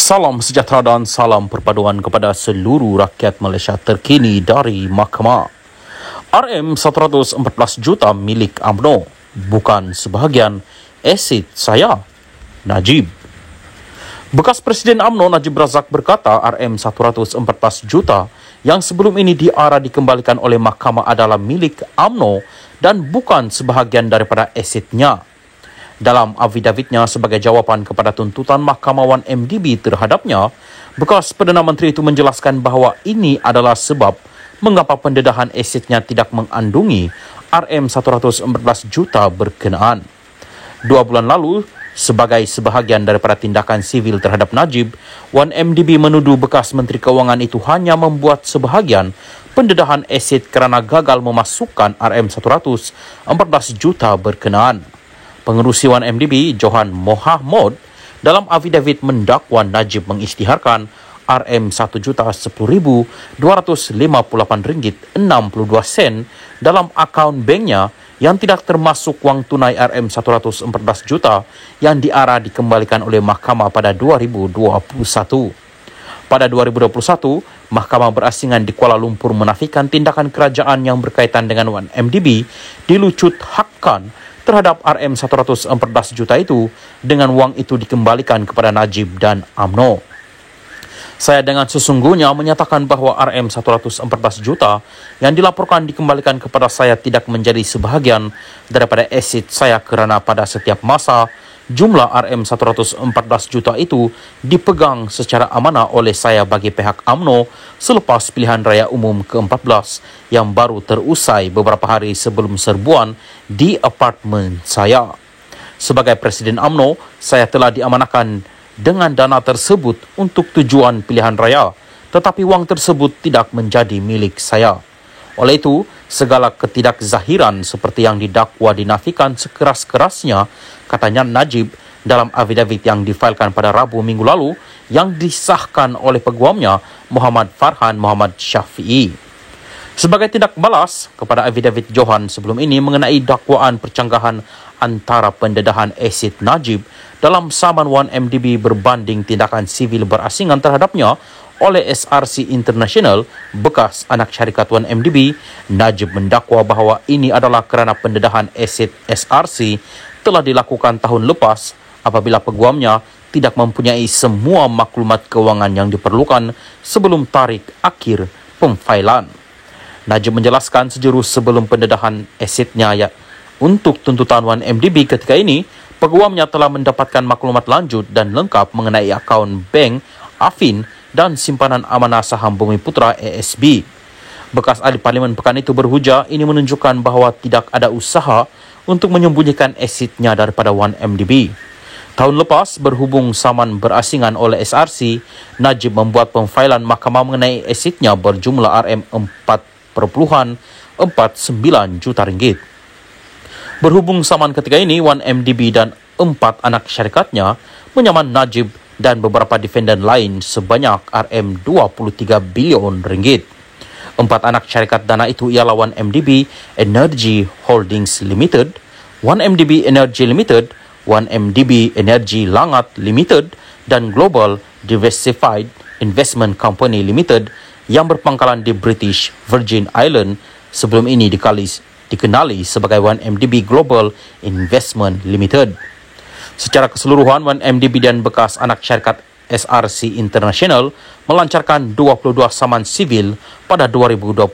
Salam sejahtera dan salam perpaduan kepada seluruh rakyat Malaysia terkini dari Mahkamah. RM114 juta milik UMNO, bukan sebahagian aset saya. Najib. Bekas Presiden UMNO Najib Razak berkata RM114 juta yang sebelum ini diarah dikembalikan oleh Mahkamah adalah milik UMNO dan bukan sebahagian daripada asetnya. Dalam affidavitnya sebagai jawapan kepada tuntutan Mahkamah 1MDB terhadapnya, bekas Perdana Menteri itu menjelaskan bahawa ini adalah sebab mengapa pendedahan asetnya tidak mengandungi RM114 juta berkenaan. 2 bulan lalu, sebagai sebahagian daripada tindakan sivil terhadap Najib, 1MDB menuduh bekas Menteri Kewangan itu hanya membuat sebahagian pendedahan aset kerana gagal memasukkan RM114 juta berkenaan. Pengerusi 1MDB, Johan Mohamud, dalam affidavit mendakwa Najib mengisytiharkan RM1,10,258.62 dalam akaun banknya yang tidak termasuk wang tunai RM114 juta yang diarah dikembalikan oleh Mahkamah pada 2021. Pada 2021, Mahkamah Berasingan di Kuala Lumpur menafikan tindakan kerajaan yang berkaitan dengan 1MDB dilucut hakkan terhadap RM114 juta itu dengan wang itu dikembalikan kepada Najib dan UMNO. Saya dengan sesungguhnya menyatakan bahawa RM114 juta yang dilaporkan dikembalikan kepada saya tidak menjadi sebahagian daripada aset saya kerana pada setiap masa jumlah RM114 juta itu dipegang secara amanah oleh saya bagi pihak UMNO selepas pilihan raya umum ke-14 yang baru terusai beberapa hari sebelum serbuan di apartmen saya. Sebagai Presiden UMNO, saya telah diamanahkan dengan dana tersebut untuk tujuan pilihan raya, tetapi wang tersebut tidak menjadi milik saya. Oleh itu, segala ketidakzahiran seperti yang didakwa dinafikan sekeras-kerasnya, katanya Najib dalam affidavit yang difailkan pada Rabu minggu lalu yang disahkan oleh peguamnya Muhammad Farhan Muhammad Syafi'i. Sebagai tindak balas kepada affidavit Johan sebelum ini mengenai dakwaan percanggahan antara pendedahan aset Najib dalam saman 1MDB berbanding tindakan sivil berasingan terhadapnya oleh SRC International, bekas anak syarikat 1MDB, Najib mendakwa bahawa ini adalah kerana pendedahan aset SRC telah dilakukan tahun lepas apabila peguamnya tidak mempunyai semua maklumat kewangan yang diperlukan sebelum tarikh akhir pemfailan. Najib menjelaskan sejurus sebelum pendedahan asetnya untuk tuntutan 1MDB ketika ini, peguamnya telah mendapatkan maklumat lanjut dan lengkap mengenai akaun bank, Afin dan simpanan amanah saham Bumiputra ASB. Bekas ahli parlimen pekan itu berhujah ini menunjukkan bahawa tidak ada usaha untuk menyembunyikan asetnya daripada 1MDB. Tahun lepas, berhubung saman berasingan oleh SRC, Najib membuat pemfailan mahkamah mengenai asetnya berjumlah RM4.49 juta ringgit. Berhubung saman ketika ini, 1MDB dan 4 anak syarikatnya menyaman Najib dan beberapa defendant lain sebanyak RM23 bilion ringgit. 4 anak syarikat dana itu ialah 1MDB Energy Holdings Limited, 1MDB Energy Limited, 1MDB Energy Langat Limited dan Global Diversified Investment Company Limited yang berpangkalan di British Virgin Island sebelum ini dikenali sebagai 1MDB Global Investment Limited. Secara keseluruhan, 1MDB dan bekas anak syarikat SRC International melancarkan 22 saman sivil pada 2021,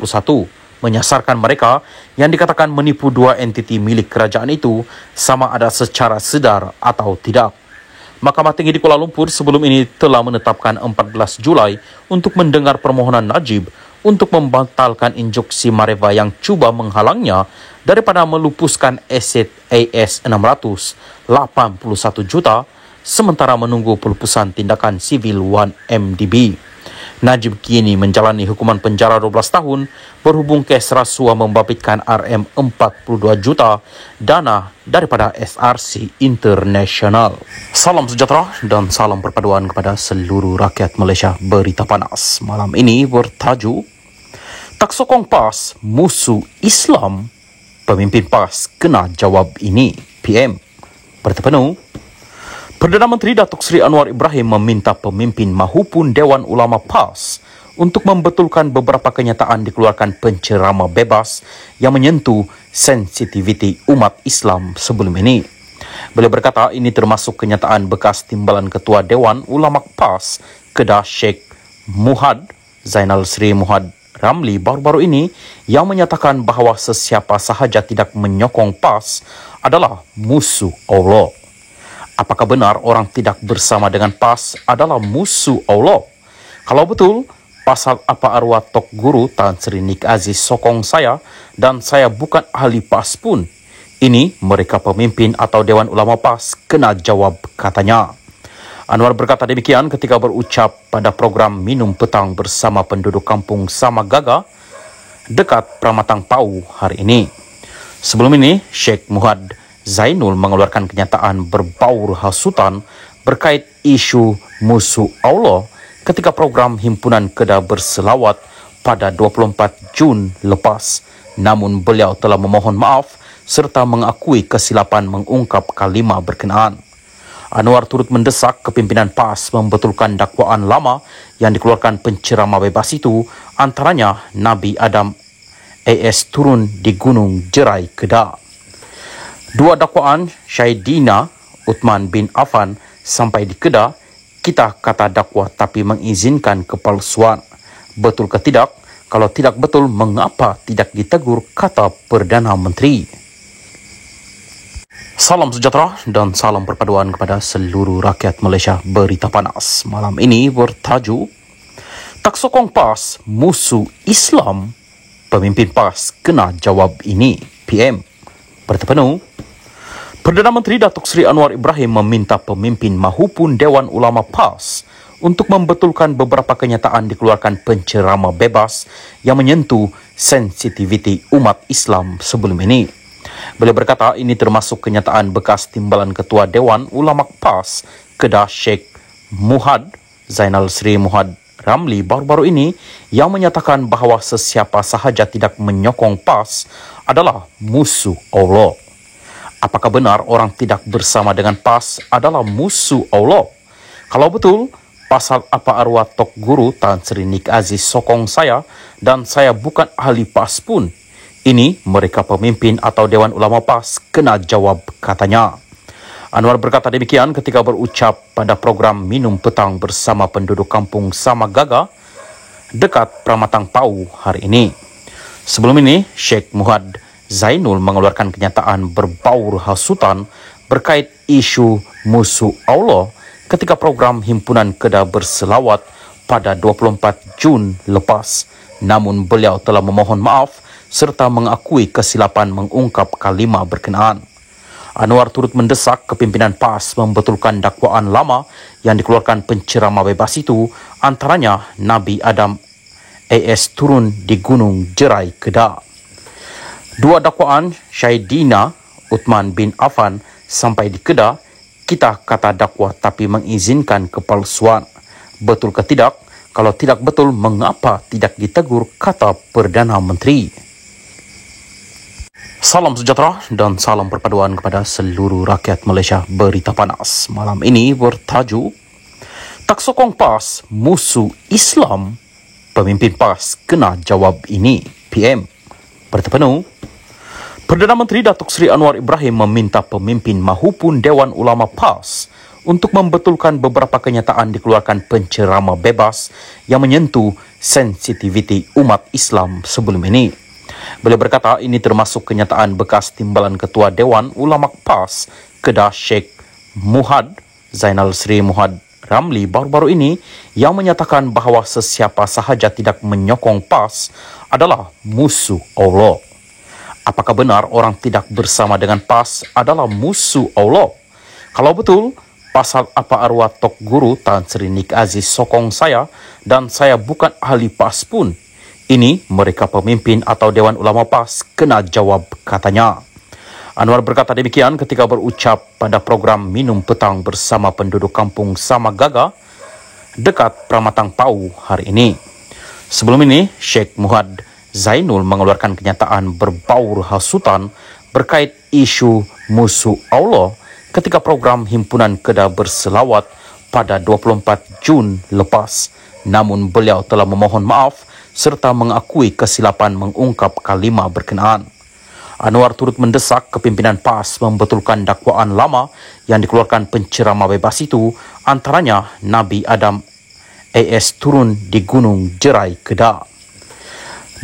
menyasarkan mereka yang dikatakan menipu 2 entiti milik kerajaan itu sama ada secara sedar atau tidak. Mahkamah Tinggi di Kuala Lumpur sebelum ini telah menetapkan 14 Julai untuk mendengar permohonan Najib untuk membatalkan instruksi Mareva yang cuba menghalangnya daripada melupuskan aset AS681 juta sementara menunggu pelupusan tindakan sivil 1MDB. Najib kini menjalani hukuman penjara 12 tahun berhubung kes rasuah membabitkan RM42 juta dana daripada SRC International. Salam sejahtera dan salam perpaduan kepada seluruh rakyat Malaysia. Berita panas malam ini bertajuk Tak Sokong PAS Musuh Islam, Pemimpin PAS kena jawab ini, PM. Berita penuh. Perdana Menteri Datuk Seri Anwar Ibrahim meminta pemimpin mahupun Dewan Ulama PAS untuk membetulkan beberapa kenyataan dikeluarkan pencerama bebas yang menyentuh sensitiviti umat Islam sebelum ini. Beliau berkata ini termasuk kenyataan bekas timbalan Ketua Dewan Ulama PAS Kedah Sheikh Muhad Zainal Sri Muhad Ramli baru-baru ini yang menyatakan bahawa sesiapa sahaja tidak menyokong PAS adalah musuh Allah. Apakah benar orang tidak bersama dengan PAS adalah musuh Allah? Kalau betul, pasal apa arwah Tok Guru Tan Sri Nik Aziz sokong saya dan saya bukan ahli PAS pun? Ini mereka pemimpin atau Dewan Ulama PAS kena jawab, katanya. Anwar berkata demikian ketika berucap pada program Minum Petang bersama penduduk kampung Samagaga dekat Pramatang Pau hari ini. Sebelum ini, Sheikh Muhad Zainul mengeluarkan kenyataan berbaur hasutan berkait isu musuh Allah ketika program Himpunan Kedah berselawat pada 24 Jun lepas. Namun beliau telah memohon maaf serta mengakui kesilapan mengungkap kalimah berkenaan. Anwar turut mendesak kepimpinan PAS membetulkan dakwaan lama yang dikeluarkan penceramah bebas itu, antaranya Nabi Adam AS turun di Gunung Jerai, Kedah. Dua dakwaan Syahidina Uthman bin Affan sampai di Kedah, kita kata dakwah tapi mengizinkan kepalsuan. Betul ke tidak? Kalau tidak betul, mengapa tidak ditegur, kata Perdana Menteri. Salam sejahtera dan salam perpaduan kepada seluruh rakyat Malaysia. Berita panas malam ini bertajuk Tak sokong PAS, musuh Islam. Pemimpin PAS kena jawab ini, PM. Berita penuh. Perdana Menteri Datuk Seri Anwar Ibrahim meminta pemimpin mahupun Dewan Ulama PAS untuk membetulkan beberapa kenyataan dikeluarkan penceramah bebas yang menyentuh sensitiviti umat Islam sebelum ini. Beliau berkata ini termasuk kenyataan bekas timbalan Ketua Dewan Ulama PAS Kedah Sheikh Muhad Zainal Sri Muhad Ramli baru-baru ini yang menyatakan bahawa sesiapa sahaja tidak menyokong PAS adalah musuh Allah. Apakah benar orang tidak bersama dengan PAS adalah musuh Allah? Kalau betul, pasal apa arwah Tok Guru Tan Sri Nik Aziz sokong saya dan saya bukan ahli PAS pun? Ini mereka pemimpin atau Dewan Ulama PAS kena jawab, katanya. Anwar berkata demikian ketika berucap pada program Minum Petang bersama penduduk kampung Samagaga dekat Pramatang Pau hari ini. Sebelum ini, Sheikh Muhad Zainul mengeluarkan kenyataan berbaur hasutan berkait isu musuh Allah ketika program Himpunan Kedah berselawat pada 24 Jun lepas. Namun beliau telah memohon maaf serta mengakui kesilapan mengungkap kalimah berkenaan. Anwar turut mendesak kepimpinan PAS membetulkan dakwaan lama yang dikeluarkan penceramah bebas itu, antaranya Nabi Adam AS turun di Gunung Jerai, Kedah. Dua dakwaan Syahidina Uthman bin Affan sampai di Kedah, kita kata dakwah tapi mengizinkan kepalsuan. Betul ke tidak? Kalau tidak betul, mengapa tidak ditegur, kata Perdana Menteri. Salam sejahtera dan salam perpaduan kepada seluruh rakyat Malaysia. Berita panas malam ini bertajuk Tak sokong PAS, musuh Islam. Pemimpin PAS kena jawab ini, PM. Berita penuh. Perdana Menteri Datuk Seri Anwar Ibrahim meminta pemimpin mahupun Dewan Ulama PAS untuk membetulkan beberapa kenyataan dikeluarkan penceramah bebas yang menyentuh sensitiviti umat Islam sebelum ini. Beliau berkata ini termasuk kenyataan bekas timbalan Ketua Dewan Ulama PAS Kedah Sheikh Muhad Zainal Sri Muhad Ramli baru-baru ini yang menyatakan bahawa sesiapa sahaja tidak menyokong PAS adalah musuh Allah. Apakah benar orang tidak bersama dengan PAS adalah musuh Allah? Kalau betul, pasal apa arwah Tok Guru Tan Sri Nik Aziz sokong saya dan saya bukan ahli PAS pun? Ini mereka pemimpin atau Dewan Ulama PAS kena jawab, katanya. Anwar berkata demikian ketika berucap pada program Minum Petang bersama penduduk kampung Samagaga dekat Pramatang Pau hari ini. Sebelum ini, Sheikh Muhad Zainul mengeluarkan kenyataan berbaur hasutan berkait isu musuh Allah ketika program Himpunan Kedah berselawat pada 24 Jun lepas. Namun beliau telah memohon maaf serta mengakui kesilapan mengungkap kalimah berkenaan. Anwar turut mendesak kepimpinan PAS membetulkan dakwaan lama yang dikeluarkan penceramah bebas itu, antaranya Nabi Adam AS turun di Gunung Jerai, Kedah.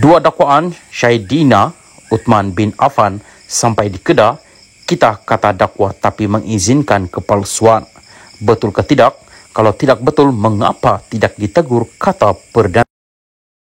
Dua dakwaan Syahidina Uthman bin Affan sampai di Kedah, kita kata dakwah tapi mengizinkan kepalsuan. Betul ke tidak? Kalau tidak betul, mengapa tidak ditegur, kata Perdana.